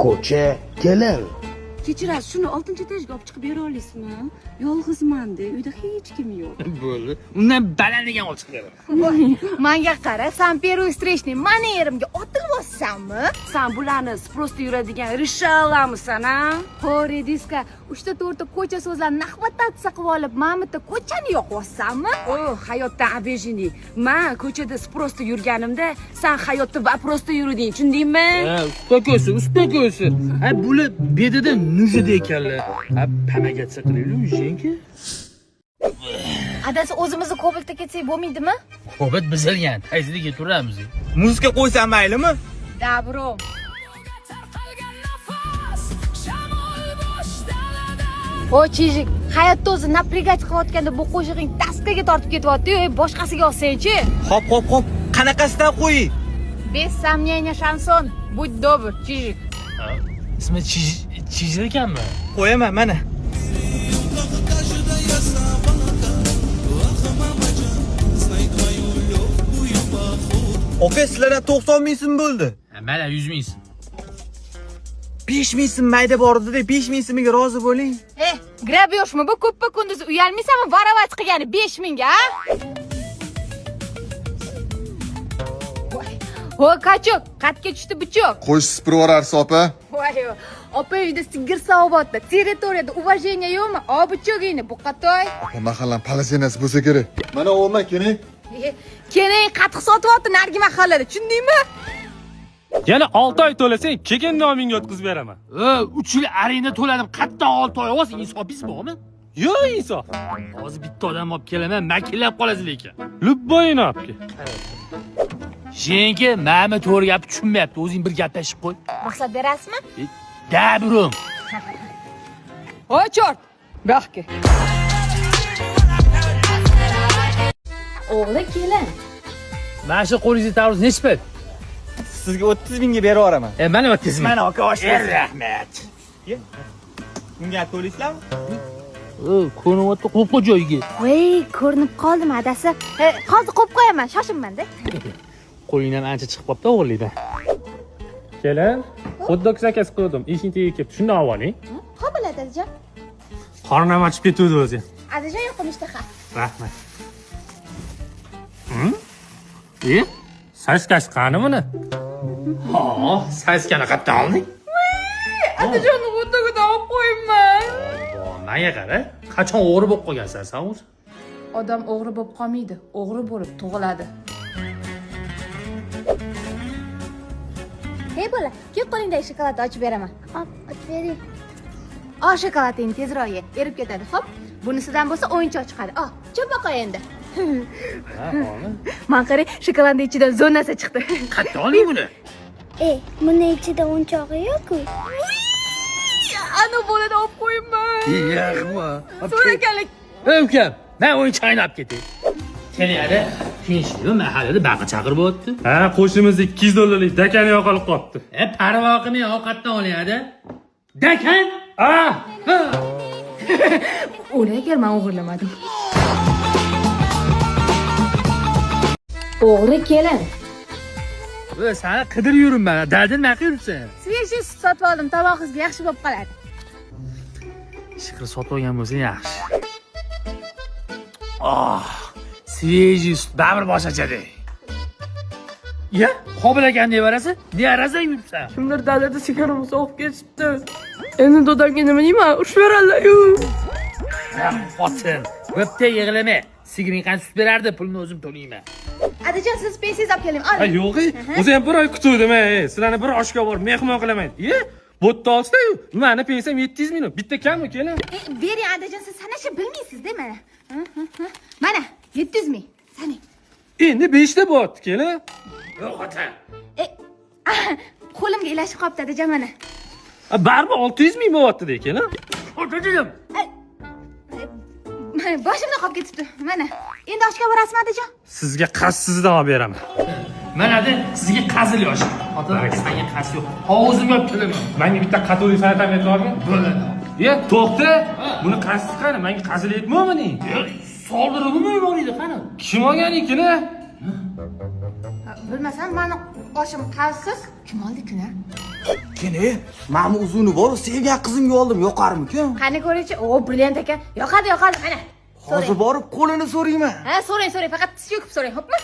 ko'cha kelin. Kechirasiz, shuni 6-etajga olib chiqib bera olasizmi? Yolg'izman-da, uyda hech kim yo'q. Bo'ldi. Undan balandigan olib chiqib beraman. Menga qara, san Peru streshni mani yerimga otilyapsanmi? Sen bularni prosta yuradigan rishalamisan, ha? Xore diska, 3-4 ko'cha so'zlarni nahvatatsiya qilib olib, mamita ko'chani yoqyapsanmi? Oh, hayotdan abejini. Men ko'chada prosta yurganimda, sen hayotda va prosta yurding, tushundingmi? Ha, uspokойся. Ha, bular bedida nujida ekanlar. Ha, pamagacha qilaylik, jenki. Adasi o'zimizni Kobultga ketsak bo'lmaydimi? Kobult buzilgan. Hayziga turamiz. Muzika qo'ysam maylimi? Da, bro. O chijik, hayotda o'zi napрягать qilayotganda bu qo'shig'ing taskaga tortib ketyapti-yu, boshqasiga olsang-chi. Hop. Qanaqasidan qo'y? Без сомнения, Шансон. Будь добр, chijik. Ismi Chijir ekanmi? Qo'yaman, mana. Aka, sizlardan 90 ming so'm bo'ldi. Mana 100 ming. 5 ming so'm mayda bor edi-da, 5 ming so'miga rozi bo'ling. Grabyoshmi bu ko'ppa kunduz uyalmaysanmi varovat qilgani 5 mingga, ha? Ho, kachok, qatga tushdi bichok. Qo'sh spivorarsiz opa. Voy, opa uyda sigir savobatda, territoriyada уважение yo'qmi? Obichogingni buqatoy. Opa mahallam palazinasi bo'lsa kerak. Mana o'ma keling. Keling qatiq sotyapti narigi mahallada, tushundingmi? Yana 6 oy to'lasang, kekin nomingga o'tkazib beraman. 3 yil arenda to'ladim. Qatdan 6 oy olsa insofingiz bormi? Yo'q, insof. Hozir bitta odam olib kelaman, makillab qolasiz lekin. Lubboyini olib. Jenki, ma'mi to'g'ri gap tushunmayapti. O'zing bir gaplashib qo'y. Maqsad berasizmi? Dabrum. Voy chort. Baxki. O'g'li kelin. Mana shu qo'lingizga taruz nechi pul? Sizga 30 mingga berib yuboraman. Mana 30 ming. Mana aka, osh. Rahmat. Bunga to'laysizlarmi? Ko'rinayapti, qo'yib qo'y joyiga. Voy, ko'rinib qoldim adasi. Hozir qo'yib qo'yaman, shoshilmanda. Qo'yingdan ancha chiqib qopti o'g'irlikdan. Kelin, xuddi zakaz qildim. Ishing tegiga kelibdi. Shundan oling. Xo'p bo'ladi adajon. Qornim ochib ketdi o'zi. Adajon yo'qmi ishtaha? Rahmat. Saskasi qani buni? Ha, saskani qayerdan olding? Adajonni o'rtaga olib qo'yibman. Menga qara, qachon o'g'ri bo'lib qolgansan sen o'zi? Odam o'g'ri bo'lib qolmaydi, o'g'ri bo'lib tug'iladi. Hey bola, kelib qo'lingdagi shokoladni ochib beraman. Hop, ochib bering. Shokoladingni tezroq ye, erib ketadi. Hop, bunisidan bo'lsa o'yinchoq chiqadi. Chop boqay endi. Men qarang, shokoladning ichidan zonasi chiqdi. Qayerdan olding buni? Buni ichida o'yinchog'i yo'q-ku. Ana bolani olib qo'yibman. Yag'ma. So'rakalik. Ukam, men o'yinchoqni olib ketay. Kelingada, tinchlikmi mahallada baqa chaqirib o'tdi. Ha, qo'shnimizda $200 dakani yo'qolib qolibdi. Parvo qilmay ovqatdan oling-da. Dakan? O'lay kel, men o'g'irlamadim. O'g'ri kelin. Seni qidirib yuribman. Dadil nima qilibsan? Svejiy sut sotib oldim, tomog'ingizga yaxshi bo'lib qoladi. Shikri sotib olgan bo'lsa yaxshi. Svejiy sut baribir boshqachada. Ya, Qobil ekan nevarasi, nevarasi yuribsan. Kimdir dalada sigaramni so'qib ketibdi. Endi dodamga nima deyman? Urush beradilar-yu. Xotin, bo'pti yig'lama. Sigiring qancha sut berardi, pulni o'zim to'layman. Adajon, siz pensiyangizni olib keling. Ha, yo'q, o'zi ham bir oy kutuvdim, sizlarni bir oshga borib mehmon qilaman. Bu yerda olsa-yu, meni pensiyam 700 ming. Bitta kammi, kelin. Bering adajon, siz sanashni bilmaysiz-da mana. Mana 700 ming. Saning. Endi 5 ta bo'pti, kelin. Yo'q, xotin. Qo'limga ilashib qolibdi adajon mana. Baribir 600 ming bo'pti-da, kelin. O'tirdim. Boshimdan qolib ketibdi. Mana. Endi oshga borasizmi adajon? Sizga qassizdan olib beraman. Mana-da sizga qazil yosh. Xotin, senga qas yo'q. Hovuzimga olib kelaman. Menga bitta qatolik sanatam aytib olgin. Bo'ladi. To'xta. Buni qassi qani? Menga qazil aytmaymi? Soldirib bo'lmaydi qani? Kim olgan ekan? Bilmasam, meni oshim qavsiz. Kim oldi-ku? Lekin mana bu uzuni bor, sevgan qizimga oldim, yoqarmikin? Qani ko'raychi. O, brilliant ekan. Yoqadi, qani. Hozir borib qo'lini so'rayman. Ha, so'rang, faqat tiz cho'kib so'rang, xo'pmi?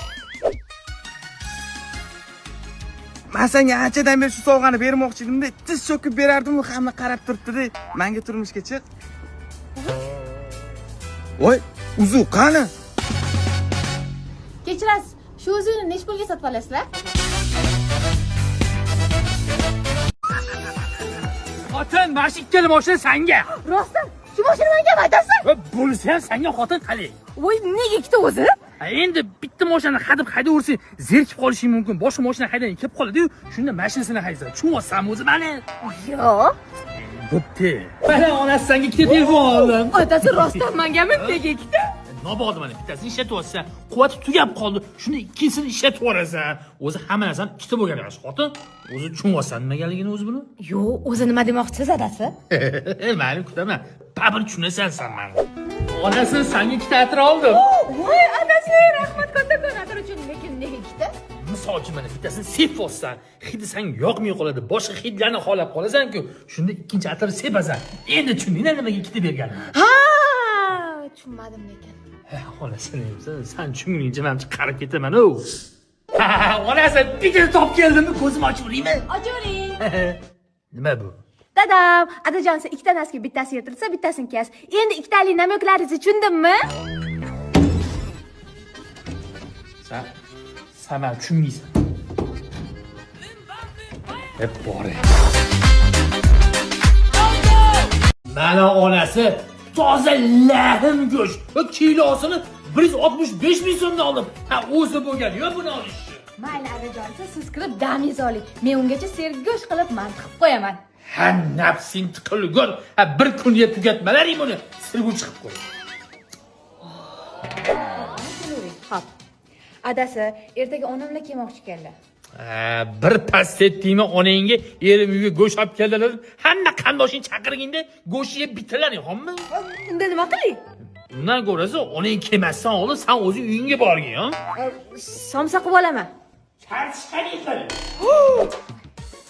Men senga anchadan beri shu sovg'ani bermoqchi edimda, tiz cho'kib berardim, u hamma qarab turibdi-da. Menga turmushga chiq. Voy, uzu qani? Kechirasiz. Shu o'zini nech pulga sotib olasizlar? Xotin, mana shu ikkala mashina sanga. Rostdan, shu mashina menga maydasi? Va bo'lsa ham sanga xotin qali. Voy, nega ikkita o'zi? Endi bitta mashinani haydayversang, zerikib qolishing mumkin. Boshqa mashina haydaydan kelib qoladi-yu, shunda mashinasini haydasan. Tushunmaysan o'zi meni? Yo'q. Bo'pti. Mana onasi senga ikkita telefon oldim. Otasi rostdan mengami nega ikkita? Nobod mana bittasini ishlatyapsan, quvvati tugab qoldi. Shunda ikkinchisini ishlatib yuborasan. O'zi hamma narsani ikkita bo'lgan yaxshi xotin. O'zi tushunmaysan nimaligini o'zi buni? Yo'q, o'zi nima demoqchisiz adasi? Meni kutaman. Babir tushunasan sen meni. Onasi senga ikkita atir oldim. Voy, adasi, rahmat kattakon atir uchun, lekin nega ikkita? Misol uchun mana bittasini sepolsan, hidi senga yoqmay qoladi. Boshqa hidlarni xolab qolasan-ku, shunda ikkinchi atirni sepasan. Endi tushundingmi nimaga ikkita berganim? Ha, tushunmadim lekin. Onasi nima? Sen tushunguningcha men qarab ketaman-ku. Onasi bitta top keldimi, ko'zim ochib uraymi? Ochiring. Nima bu? Dadam, adajon siz ikkita nasiga bittasi yirtilsa, bittasini kes. Endi ikkitalik namoklaringizni tushundimmi? Sen meni tushunmaysan. Hep bore. Mana onasi toza lahim go'sht va kilosini 165 ming so'mdan oldim. Ha, o'zi bo'lgan, yo buni olishdi. Mayli adajon, siz kirib damingiz oling. Men ungacha sergo'sh qilib mantiqib qo'yaman. Ha, nafsing tiqilgur. Ha, bir kunga tugatmalaring buni. Sirgu chiqib qo'y. Xo'p. Adasi, ertaga onamlar kelmoqchi keldi. Bir passetdingmi onangga erim uyga go'sht olib keldilar. Hamma qandoshing chaqirganda go'sht yeb bitiraring, xommi? Unda nima qiling? Undan ko'rasa onang kelmasdan oldin sen o'zing uyingga borgin, ha? Somsa qilib olaman. Charchqani qil.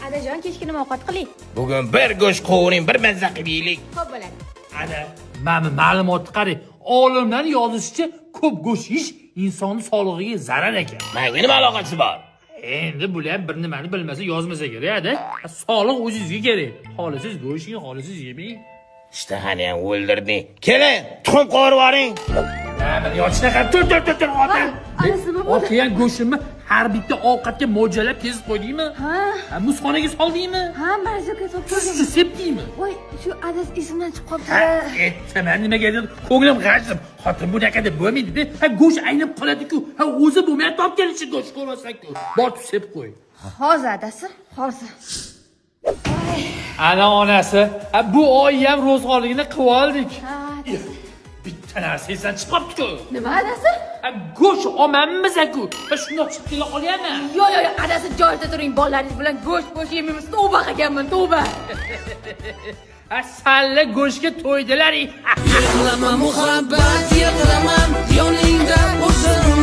Adajon, kechki nima ovqat qiling? Bugun bir go'sht qovuring, bir mazza qilib yeylik. Xo'p bo'ladi. Ana, mana ma'lumotni qarang. Olimlar yozishicha, ko'p go'sht yeyish insonning sog'lig'iga zarar ekan. Menga nima aloqasi bor? Endi bular bir nimani bilmasa yozmasa kerak-da. Sog'liq o'zingizga kerak. Xolisiz go'sht yeng, xolisiz yemang. Ishtahani ham o'ldirding. Keling, tuxum qovurib yuboring. Mana yoshna qilib tur xotin. Anasi nima bo'ldi? Otgan go'shtni har bitta ovqatga mo'ljallab kezib qo'ydingmi? Ha. Muzxonaga soldingmi? Ha, marzaga solib Shu sepdingmi? voy, shu adasi esimdan chiqib qoldi. Aytaman nimaga dedim, ko'nglim g'ashim. Xotin bunaqa deb bo'lmaydi-da. Ha, go'sht aynib qoladi-ku. Ha, o'zi bo'lmay topganicha go'sht ko'rmasak-ku. Bor sep qo'y. Hozir adasi, hozir. Ana onasi, bu oy ham ro'zg'orligini qilib oldik. Ha, Bitta narsa esdan chiqib qolibdi-ku. nima adasi? Go'sht olmanmiz-ku. Ha, shundoq chiqib kela qolyaman. Yo'q, adasi joyida turing, bolalaringiz bilan go'sht yemaymiz. Tavba qilganman, tavba. Salla go'shtga to'ydilar. Yig'lama muhabbat, yig'lamam yoningda o'zim